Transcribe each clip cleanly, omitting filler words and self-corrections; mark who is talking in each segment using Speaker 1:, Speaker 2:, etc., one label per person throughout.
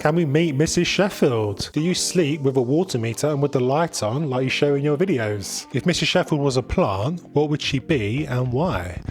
Speaker 1: Can we meet Mrs. Sheffield? Do you sleep with a water meter and with the light on like you show in your videos? If Mrs. Sheffield was a plant, what would she be and why?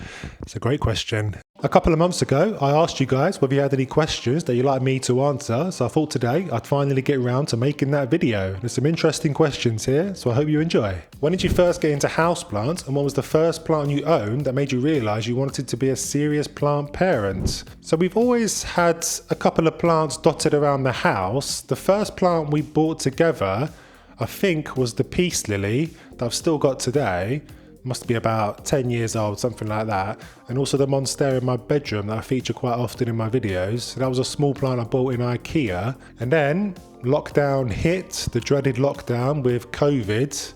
Speaker 1: It's a great question. A couple of months ago, I asked you guys whether you had any questions that you'd like me to answer, so I thought today I'd finally get around to making that video. There's some interesting questions here, so I hope you enjoy. When did you first get into houseplants, and what was the first plant you owned that made you realise you wanted to be a serious plant parent? So we've always had a couple of plants dotted around the house. The first plant we bought together, I think, was the peace lily that I've still got today. Must be about 10 years old, something like that. And also the monstera in my bedroom that I feature quite often in my videos. So that was a small plant I bought in IKEA. And then lockdown hit, the dreaded lockdown with COVID.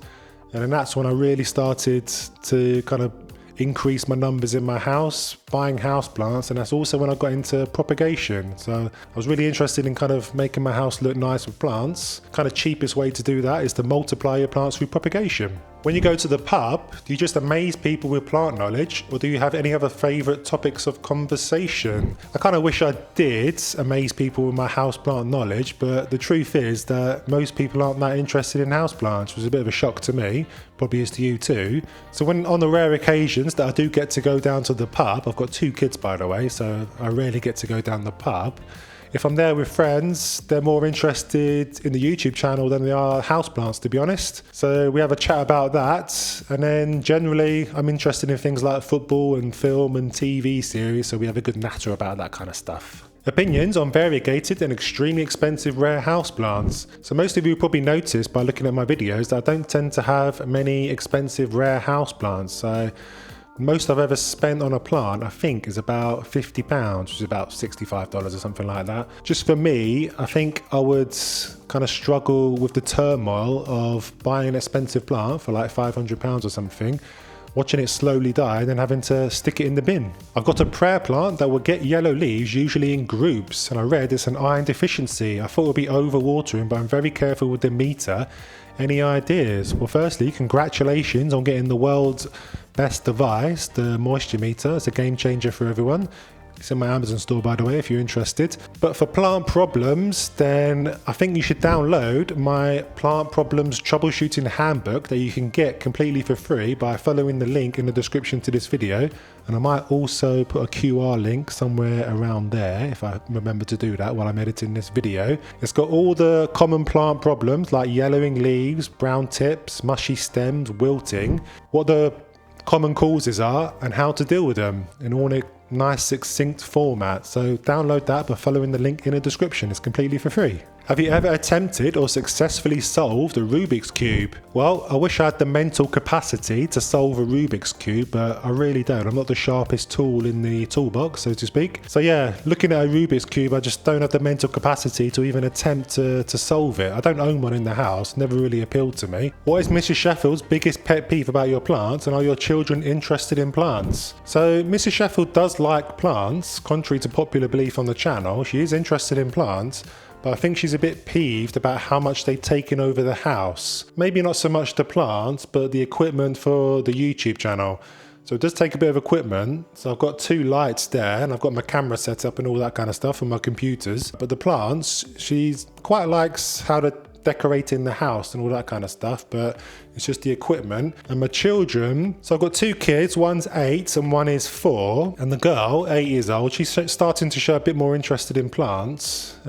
Speaker 1: And then that's when I really started to kind of increase my numbers in my house, buying house plants, and that's also when I got into propagation. So I was really interested in kind of making my house look nice with plants. Kind of cheapest way to do that is to multiply your plants through propagation. When you go to the pub, do you just amaze people with plant knowledge, or do you have any other favourite topics of conversation? I kind of wish I did amaze people with my houseplant knowledge, but the truth is that most people aren't that interested in houseplants, which was a bit of a shock to me, probably is to you too. So when on the rare occasions that I do get to go down to the pub, I've got 2 kids by the way, so I rarely get to go down the pub. If I'm there with friends, they're more interested in the YouTube channel than they are houseplants, to be honest. So we have a chat about that. And then generally, I'm interested in things like football and film and TV series. So we have a good natter about that kind of stuff. Opinions on variegated and extremely expensive rare houseplants. So most of you probably noticed by looking at my videos that I don't tend to have many expensive rare houseplants. So most I've ever spent on a plant, I think, is about £50, which is about $65 or something like that. Just for me, I think I would kind of struggle with the turmoil of buying an expensive plant for like £500 or something, watching it slowly die and then having to stick it in the bin. I've got a prayer plant that will get yellow leaves, usually in groups, and I read it's an iron deficiency. I thought it would be overwatering, but I'm very careful with the meter. Any ideas? Well, firstly, congratulations on getting the world's best device, the moisture meter. It's a game changer for everyone. It's in my Amazon store, by the way, if you're interested. But for plant problems, then I think you should download my Plant Problems Troubleshooting Handbook that you can get completely for free by following the link in the description to this video. And I might also put a QR link somewhere around there if I remember to do that while I'm editing this video. It's got all the common plant problems like yellowing leaves, brown tips, mushy stems, wilting, what the common causes are and how to deal with them in all a nice succinct format. So download that by following the link in the description. It's completely for free. Have you ever attempted or successfully solved a Rubik's Cube? Well, I wish I had the mental capacity to solve a Rubik's Cube, but I really don't. I'm not the sharpest tool in the toolbox, so to speak. So yeah, looking at a Rubik's Cube, I just don't have the mental capacity to even attempt to solve it. I don't own one in the house, never really appealed to me. What is Mrs. Sheffield's biggest pet peeve about your plants, and are your children interested in plants? So Mrs. Sheffield does like plants, contrary to popular belief on the channel. She is interested in plants, but I think she's a bit peeved about how much they've taken over the house. Maybe not so much the plants, but the equipment for the YouTube channel. So it does take a bit of equipment. So I've got 2 lights there and I've got my camera set up and all that kind of stuff on my computers. But the plants, she quite likes how to decorate in the house and all that kind of stuff, but it's just the equipment. And my children, so I've got 2 kids, one's 8 and one is 4, and the girl, 8 years old, she's starting to show a bit more interested in plants.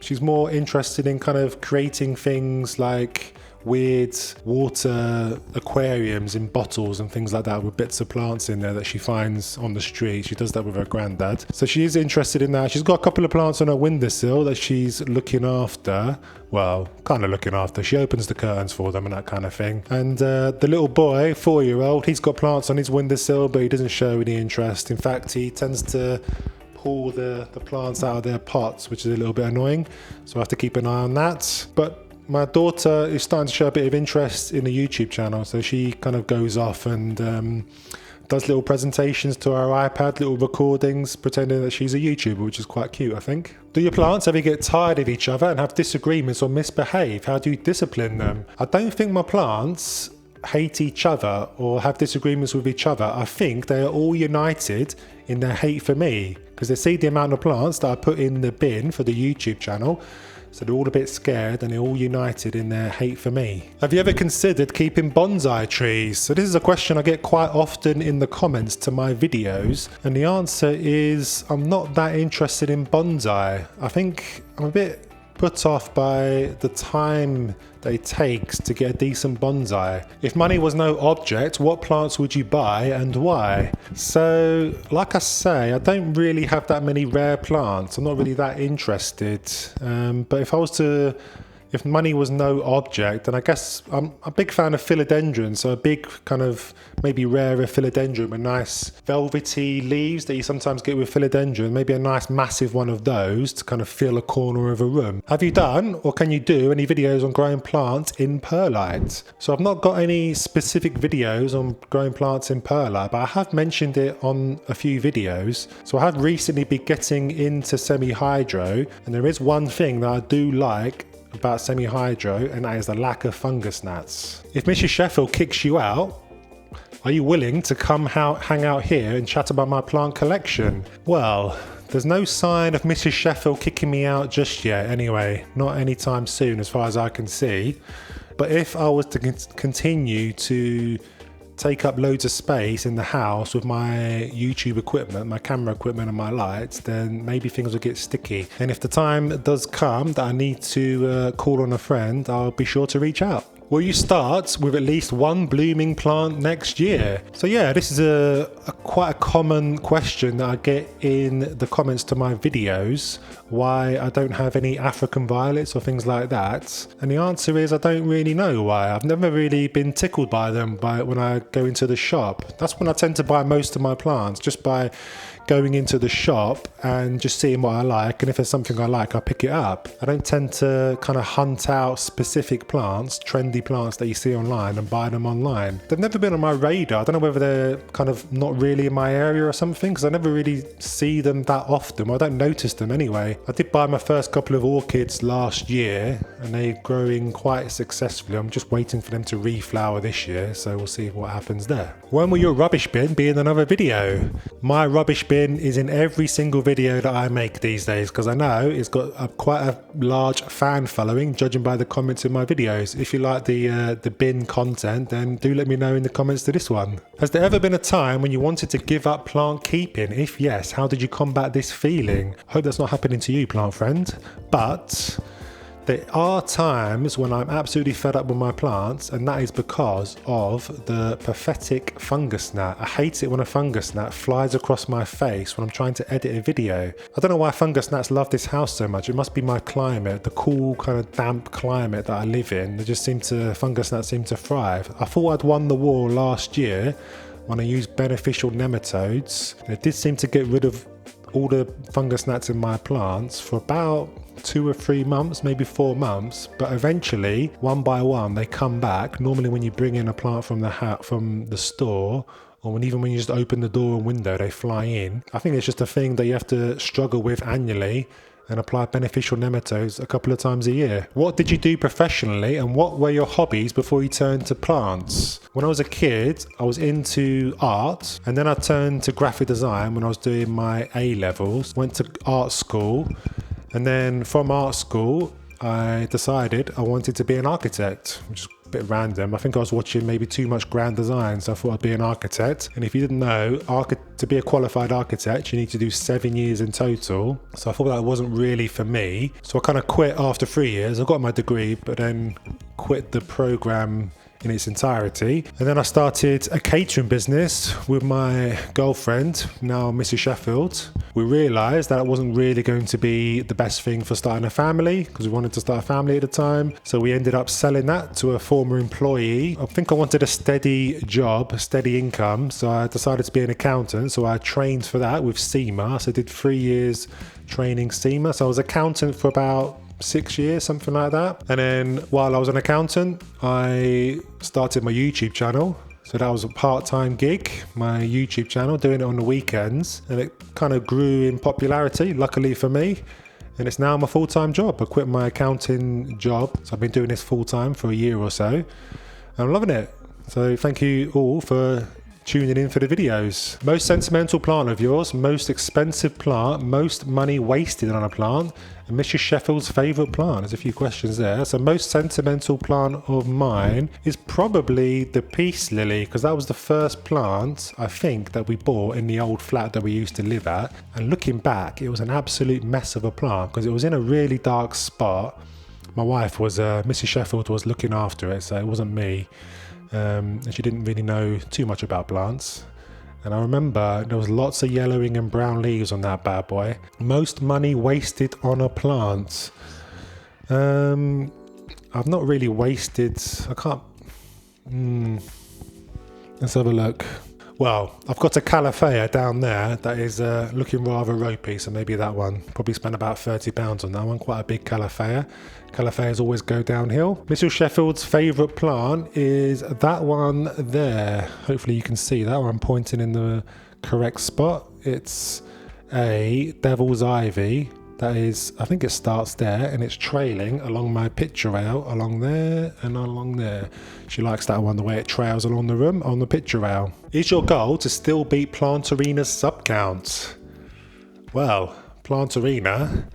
Speaker 1: She's more interested in kind of creating things like weird water aquariums in bottles and things like that with bits of plants in there that she finds on the street. She does that with her granddad. So she is interested in that. She's got a couple of plants on her windowsill that she's looking after. Well, kind of looking after. She opens the curtains for them and that kind of thing. And the little boy, 4-year-old, he's got plants on his windowsill, but he doesn't show any interest. In fact, he tends to pull the plants out of their pots, which is a little bit annoying. So I have to keep an eye on that. But my daughter is starting to show a bit of interest in the YouTube channel, so she kind of goes off and does little presentations to her iPad, little recordings, pretending that she's a YouTuber, which is quite cute, I think. Do your plants ever get tired of each other and have disagreements or misbehave? How do you discipline them? I don't think my plants hate each other or have disagreements with each other. I think they are all united in their hate for me, because they see the amount of plants that I put in the bin for the YouTube channel. So they're all a bit scared and they're all united in their hate for me. Have you ever considered keeping bonsai trees? So this is a question I get quite often in the comments to my videos. And the answer is I'm not that interested in bonsai. I think I'm a bit put off by the time that it takes to get a decent bonsai. If money was no object, what plants would you buy and why? So, like I say, I don't really have that many rare plants. I'm not really that interested. But if money was no object, then I guess I'm a big fan of philodendrons. So a big kind of maybe rarer philodendron with nice velvety leaves that you sometimes get with philodendron. Maybe a nice massive one of those to kind of fill a corner of a room. Have you done or can you do any videos on growing plants in perlite? So I've not got any specific videos on growing plants in perlite, but I have mentioned it on a few videos. So I have recently been getting into semi-hydro, and there is one thing that I do like about semi-hydro, and that is the lack of fungus gnats. If Mrs. Sheffield kicks you out, are you willing to come hang out here and chat about my plant collection? Well, there's no sign of Mrs. Sheffield kicking me out just yet anyway, not anytime soon as far as I can see. But if I was to continue to take up loads of space in the house with my YouTube equipment, my camera equipment and my lights, then maybe things will get sticky. And if the time does come that I need to call on a friend, I'll be sure to reach out. Will you start with at least one blooming plant next year? So yeah, this is a quite a common question that I get in the comments to my videos, why I don't have any African violets or things like that. And the answer is I don't really know why. I've never really been tickled by them when I go into the shop. That's when I tend to buy most of my plants, just by going into the shop and just seeing what I like, and if there's something I like, I pick it up. I don't tend to kind of hunt out specific plants, trendy plants that you see online, and buy them online. They've never been on my radar. I don't know whether they're kind of not really in my area or something, because I never really see them that often. Well, I don't notice them anyway. I did buy my first couple of orchids last year, and they're growing quite successfully. I'm just waiting for them to reflower this year, so we'll see what happens there. When will your rubbish bin be in another video? My rubbish bin is in every single video that I make these days, because I know it's got quite a large fan following, judging by the comments in my videos. If you like the bin content, then do let me know in the comments to this one. Has there ever been a time when you wanted to give up plant keeping? If yes, how did you combat this feeling? Hope that's not happening to you, plant friend. But there are times when I'm absolutely fed up with my plants, and that is because of the pathetic fungus gnat. I hate it when a fungus gnat flies across my face when I'm trying to edit a video. I don't know why fungus gnats love this house so much. It must be my climate, the cool kind of damp climate that I live in. Fungus gnats seem to thrive. I thought I'd won the war last year when I used beneficial nematodes. It did seem to get rid of all the fungus gnats in my plants for about 2 or 3 months, maybe 4 months, but eventually, one by one, they come back. Normally when you bring in a plant from the store, or even when you just open the door and window, they fly in. I think it's just a thing that you have to struggle with annually and apply beneficial nematodes a couple of times a year. What did you do professionally, and what were your hobbies before you turned to plants? When I was a kid, I was into art, and then I turned to graphic design when I was doing my A-levels. Went to art school, and then from art school, I decided I wanted to be an architect, which is a bit random. I think I was watching maybe too much grand design, so I thought I'd be an architect. And if you didn't know, to be a qualified architect, you need to do 7 years in total. So I thought that wasn't really for me. So I kind of quit after 3 years. I got my degree, but then quit the program in its entirety. And then I started a catering business with my girlfriend, now Mrs. Sheffield. We realised that it wasn't really going to be the best thing for starting a family, because we wanted to start a family at the time. So we ended up selling that to a former employee. I think I wanted a steady job, a steady income. So I decided to be an accountant. So I trained for that with SEMA. So I did 3 years training SEMA. So I was accountant for about 6 years, something like that. And then while I was an accountant, I started my YouTube channel. So that was a part-time gig, my YouTube channel, doing it on the weekends. And it kind of grew in popularity, luckily for me. And it's now my full-time job. I quit my accounting job. So I've been doing this full-time for a year or so. And I'm loving it. So thank you all for tuning in for the videos. Most sentimental plant of yours, most expensive plant, most money wasted on a plant, and Mrs. Sheffield's favourite plant. There's a few questions there. So most sentimental plant of mine is probably the peace lily, because that was the first plant, I think, that we bought in the old flat that we used to live at. And looking back, it was an absolute mess of a plant, because it was in a really dark spot. My wife was, Mrs. Sheffield was looking after it, so it wasn't me. And she didn't really know too much about plants. And I remember there was lots of yellowing and brown leaves on that bad boy. Most money wasted on a plant. I've not really wasted, I can't, let's have a look. Well, I've got a calathea down there that is looking rather ropey, so maybe that one. Probably spent about £30 on that one, quite a big calathea. Calatheas always go downhill. Mrs. Sheffield's favourite plant is that one there. Hopefully you can see that, or I'm pointing in the correct spot. It's a devil's ivy. That is, I think it starts there and it's trailing along my picture rail, along there and along there. She likes that one, the way it trails along the room on the picture rail. Is your goal to still beat Plantarina's sub count? Well, Plantarina,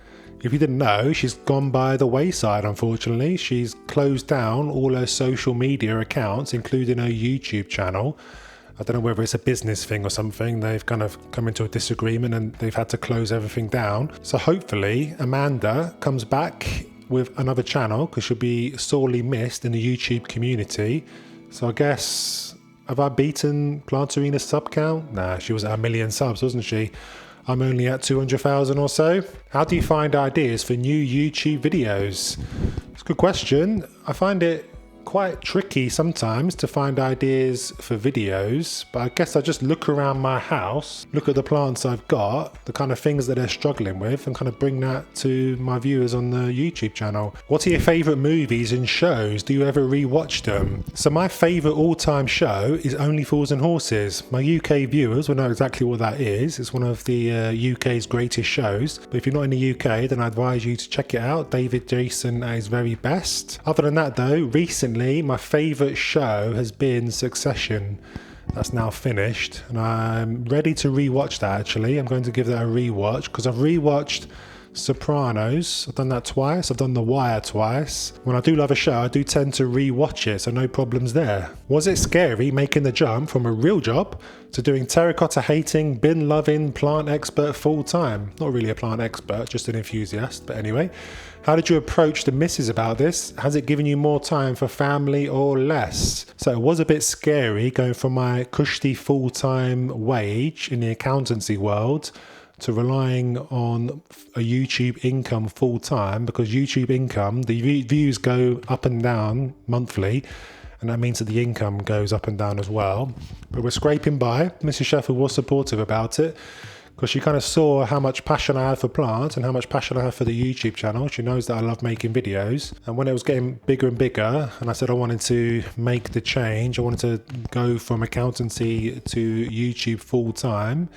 Speaker 1: if you didn't know, she's gone by the wayside, unfortunately. She's closed down all her social media accounts, including her YouTube channel. I don't know whether it's a business thing or something. They've kind of come into a disagreement and they've had to close everything down. So hopefully Amanda comes back with another channel, because she'll be sorely missed in the YouTube community. So I guess, have I beaten Plantarina's sub count? Nah, she was at 1 million subs, wasn't she? I'm only at 200,000 or so. How do you find ideas for new YouTube videos? It's a good question. I find it quite tricky sometimes to find ideas for videos, but I guess I just look around my house, look at the plants I've got, the kind of things that they're struggling with, and kind of bring that to my viewers on the YouTube channel. What are your favourite movies and shows? Do you ever rewatch them? So my favourite all-time show is Only Fools and Horses. My UK viewers will know exactly what that is. It's one of the UK's greatest shows, but if you're not in the UK, then I advise you to check it out. David Jason at his very best. Other than that though, recently my favourite show has been Succession. That's now finished and I'm ready to rewatch that. Actually, I'm going to give that a rewatch, because I've rewatched Sopranos. I've done that twice. I've done The Wire twice. When I do love a show, I do tend to rewatch it, so no problems there. Was it scary making the jump from a real job to doing terracotta hating, bin loving plant expert full time? Not really a plant expert, just an enthusiast, but anyway. How did you approach the missus about this? Has it given you more time for family or less? So it was a bit scary going from my cushy full-time wage in the accountancy world to relying on a YouTube income full-time, because YouTube income, the views go up and down monthly, and that means that the income goes up and down as well. But we're scraping by. Mrs. Sheffield was supportive about it, because she kind of saw how much passion I had for plants and how much passion I have for the YouTube channel. She knows that I love making videos. And when it was getting bigger and bigger, and I said I wanted to make the change, I wanted to go from accountancy to YouTube full-time,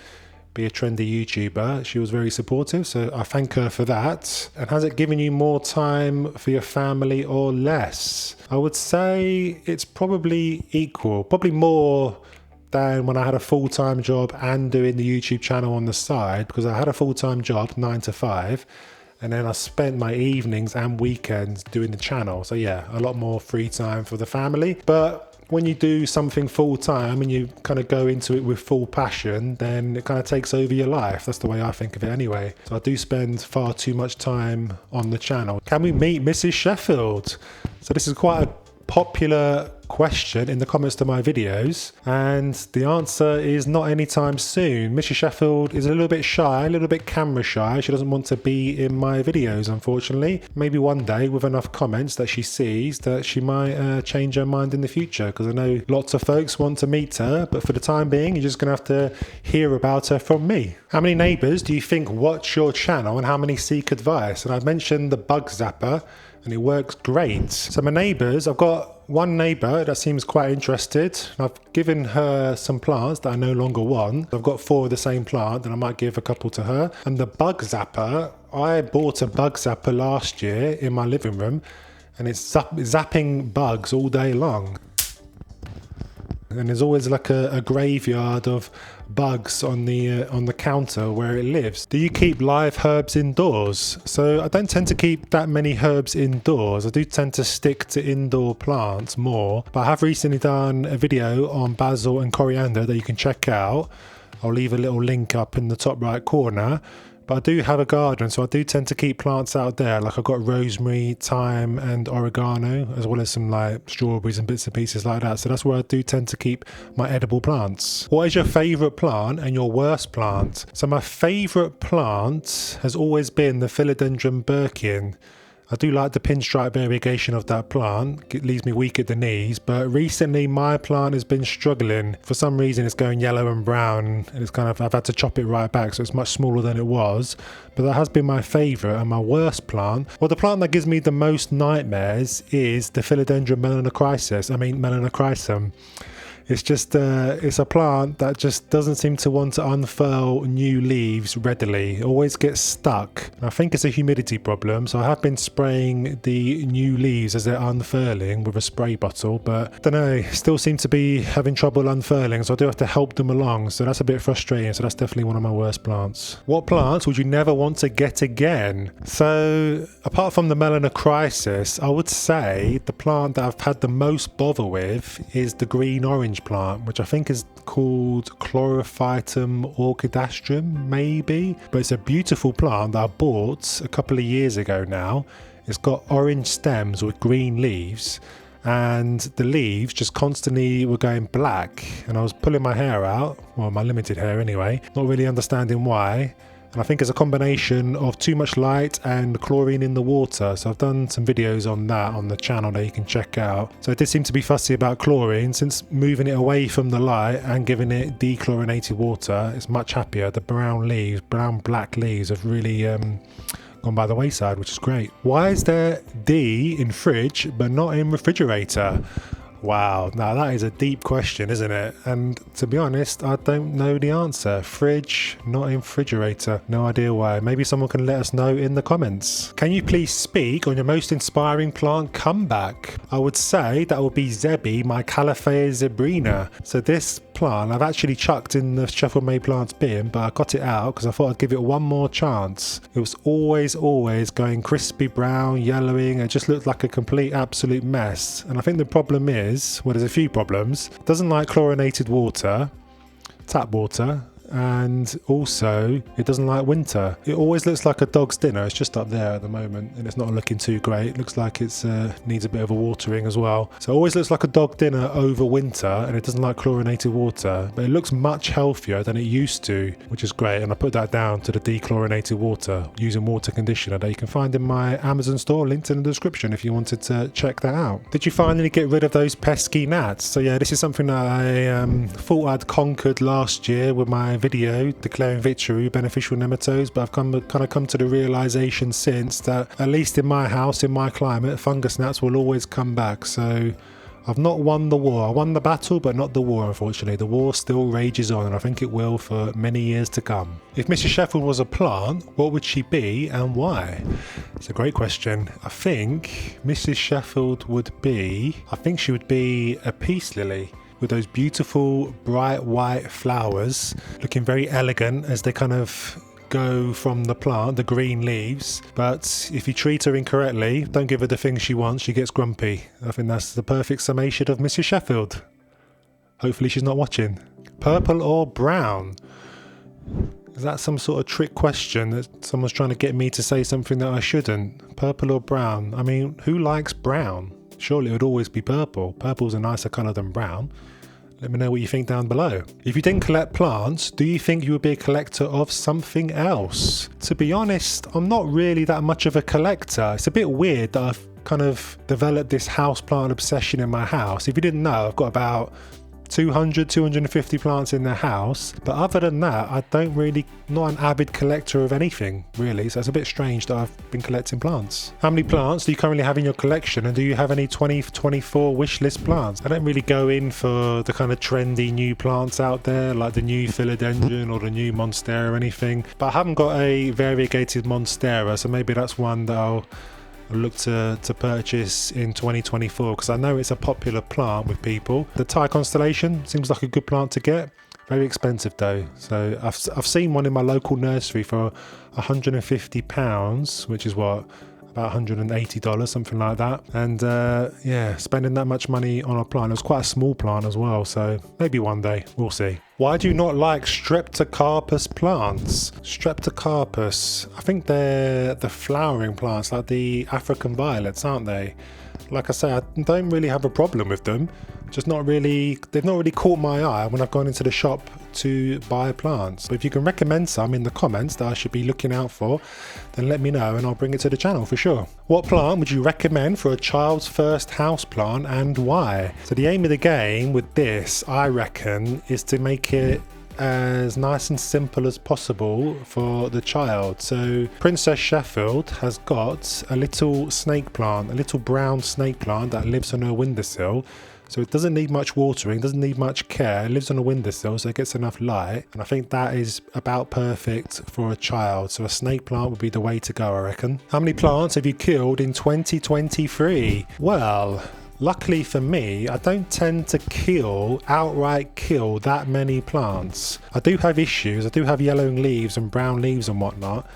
Speaker 1: be a trendy YouTuber, she was very supportive, so I thank her for that. And has it given you more time for your family or less? I would say it's probably equal, probably more than when I had a full-time job and doing the YouTube channel on the side, because I had a full-time job 9 to 5 and then I spent my evenings and weekends doing the channel. So yeah, a lot more free time for the family. But when you do something full-time and you kind of go into it with full passion, then it kind of takes over your life. That's the way I think of it anyway. So I do spend far too much time on the channel. Can we meet Mrs. Sheffield? So this is quite a popular question in the comments to my videos, and the answer is not anytime soon. Mrs. Sheffield is a little bit shy, a little bit camera shy. She doesn't want to be in my videos, unfortunately. Maybe one day with enough comments that she sees that she might change her mind in the future, because I know lots of folks want to meet her, but for the time being you're just gonna have to hear about her from me. How many neighbours do you think watch your channel and how many seek advice? And I've mentioned the bug zapper and it works great. So my neighbours, I've got one neighbour that seems quite interested. I've given her some plants that I no longer want. I've got 4 of the same plant and I might give a couple to her. And the bug zapper, I bought a bug zapper last year in my living room and it's zapping bugs all day long. and there's always like a graveyard of bugs on the counter where it lives. Do you keep live herbs indoors? So I don't tend to keep that many herbs indoors. I do tend to stick to indoor plants more, but I have recently done a video on basil and coriander that you can check out. I'll leave a little link up in the top right corner. But I do have a garden, so I do tend to keep plants out there. Like I've got rosemary, thyme and oregano, as well as some like strawberries and bits and pieces like that. So that's where I do tend to keep my edible plants. What is your favourite plant and your worst plant? So my favourite plant has always been the Philodendron Birkin. I do like the pinstripe variegation of that plant. It leaves me weak at the knees, but recently my plant has been struggling. For some reason it's going yellow and brown, and it's kind of, I've had to chop it right back, so it's much smaller than it was. But that has been my favourite. And my worst plant, well, the plant that gives me the most nightmares is the Philodendron melanochrysum. It's just, it's a plant that just doesn't seem to want to unfurl new leaves readily. It always gets stuck. I think it's a humidity problem, so I have been spraying the new leaves as they're unfurling with a spray bottle, but I don't know, still seem to be having trouble unfurling, so I do have to help them along, so that's a bit frustrating. So that's definitely one of my worst plants. What plants would you never want to get again? So apart from the melanochrysum, I would say the plant that I've had the most bother with is the green-orange plant, which I think is called Chlorophytum orchidastrum, maybe. But it's a beautiful plant that I bought a couple of years ago now. It's got orange stems with green leaves, and the leaves just constantly were going black, and I was pulling my hair out, well, my limited hair anyway, not really understanding why. And I think it's a combination of too much light and chlorine in the water. So I've done some videos on that on the channel that you can check out. So I did seem to be fussy about chlorine. Since moving it away from the light and giving it dechlorinated water, it's much happier. The brown black leaves have really gone by the wayside, which is great. Why is there D in fridge but not in refrigerator? Wow, now that is a deep question, isn't it? And to be honest, I don't know the answer. Fridge, not in refrigerator. No idea why. Maybe someone can let us know in the comments. Can you please speak on your most inspiring plant comeback? I would say that would be Zebi, my Calafea zebrina. So this plant I've actually chucked in the Sheffield made plants bin, but I got it out because I thought I'd give it one more chance. It was always going crispy brown, yellowing. It just looked like a complete absolute mess. And I think the problem is, well, there's a few problems. It doesn't like chlorinated water, tap water, and also it doesn't like winter. It always looks like a dog's dinner. It's just up there at the moment and it's not looking too great. It looks like it's needs a bit of a watering as well. So it always looks like a dog dinner over winter, and it doesn't like chlorinated water, but it looks much healthier than it used to, which is great. And I put that down to the dechlorinated water using water conditioner that you can find in my Amazon store, linked in the description if you wanted to check that out. Did you finally get rid of those pesky gnats? So yeah, this is something that I thought I'd conquered last year with my video declaring victory, beneficial nematodes, but I've kind of come to the realization since that, at least in my house, in my climate, fungus gnats will always come back. So I've not won the war. I won the battle, but not the war, unfortunately. The war still rages on, and I think it will for many years to come. If Mrs. Sheffield was a plant, what would she be and why? It's a great question. I think Mrs. Sheffield would be, she would be a peace lily, with those beautiful bright white flowers looking very elegant as they kind of go from the plant, the green leaves. But if you treat her incorrectly, don't give her the things she wants, she gets grumpy. I think that's the perfect summation of Mrs. Sheffield. Hopefully she's not watching. Purple or brown? Is that some sort of trick question that someone's trying to get me to say something that I shouldn't? Purple or brown? I mean, who likes brown? Surely it would always be purple. Purple's a nicer colour than brown. Let me know what you think down below. If you didn't collect plants, do you think you would be a collector of something else? To be honest, I'm not really that much of a collector. It's a bit weird that I've kind of developed this houseplant obsession in my house. If you didn't know, I've got about 250 plants in the house, but other than that, not an avid collector of anything really, so it's a bit strange that I've been collecting plants. How many plants do you currently have in your collection, and do you have any 2024 wish list plants? I don't really go in for the kind of trendy new plants out there like the new philodendron or the new monstera or anything, but I haven't got a variegated monstera, so maybe that's one that I'll look to purchase in 2024, because I know it's a popular plant with people. The Thai constellation seems like a good plant to get. Very expensive though. So I've seen one in my local nursery for £150, which is what, about $180, something like that. And yeah, spending that much money on a plant. It was quite a small plant as well, so maybe one day, we'll see. Why do you not like Streptocarpus plants? Streptocarpus, I think they're the flowering plants, like the African violets, aren't they? Like I say, I don't really have a problem with them. Just not really, they've not really caught my eye when I've gone into the shop to buy plants. But if you can recommend some in the comments that I should be looking out for, then let me know and I'll bring it to the channel for sure. What plant would you recommend for a child's first house plant and why? So the aim of the game with this, I reckon, is to make it as nice and simple as possible for the child. So Princess Sheffield has got a little snake plant, a little brown snake plant that lives on her windowsill. So it doesn't need much watering, doesn't need much care. It lives on a windowsill, so it gets enough light. And I think that is about perfect for a child. So a snake plant would be the way to go, I reckon. How many plants have you killed in 2023? Well, luckily for me, I don't tend to outright kill that many plants. I do have issues. I do have yellow leaves and brown leaves and whatnot,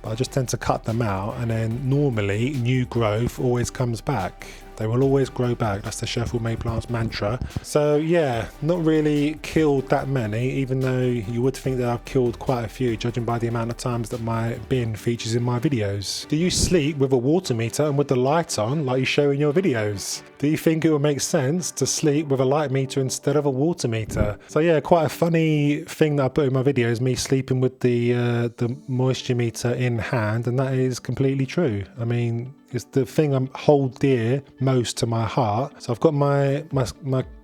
Speaker 1: but I just tend to cut them out, and then normally new growth always comes back. They will always grow back. That's the Sheffield Made Plants mantra. So yeah, not really killed that many, even though you would think that I've killed quite a few, judging by the amount of times that my bin features in my videos. Do you sleep with a water meter and with the light on like you show in your videos? Do you think it would make sense to sleep with a light meter instead of a water meter? So yeah, quite a funny thing that I put in my videos, me sleeping with the moisture meter in hand, and that is completely true. I mean, it's the thing I hold dear most to my heart. So I've got my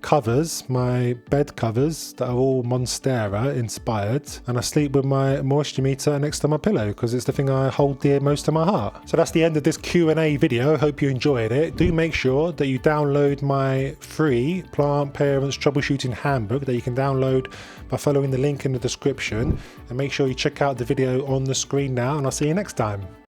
Speaker 1: covers, my bed covers that are all Monstera inspired, and I sleep with my moisture meter next to my pillow because it's the thing I hold dear most to my heart. So that's the end of this Q&A video. I hope you enjoyed it. Do make sure that you download my free Plant Parents Troubleshooting Handbook that you can download by following the link in the description, and make sure you check out the video on the screen now, and I'll see you next time.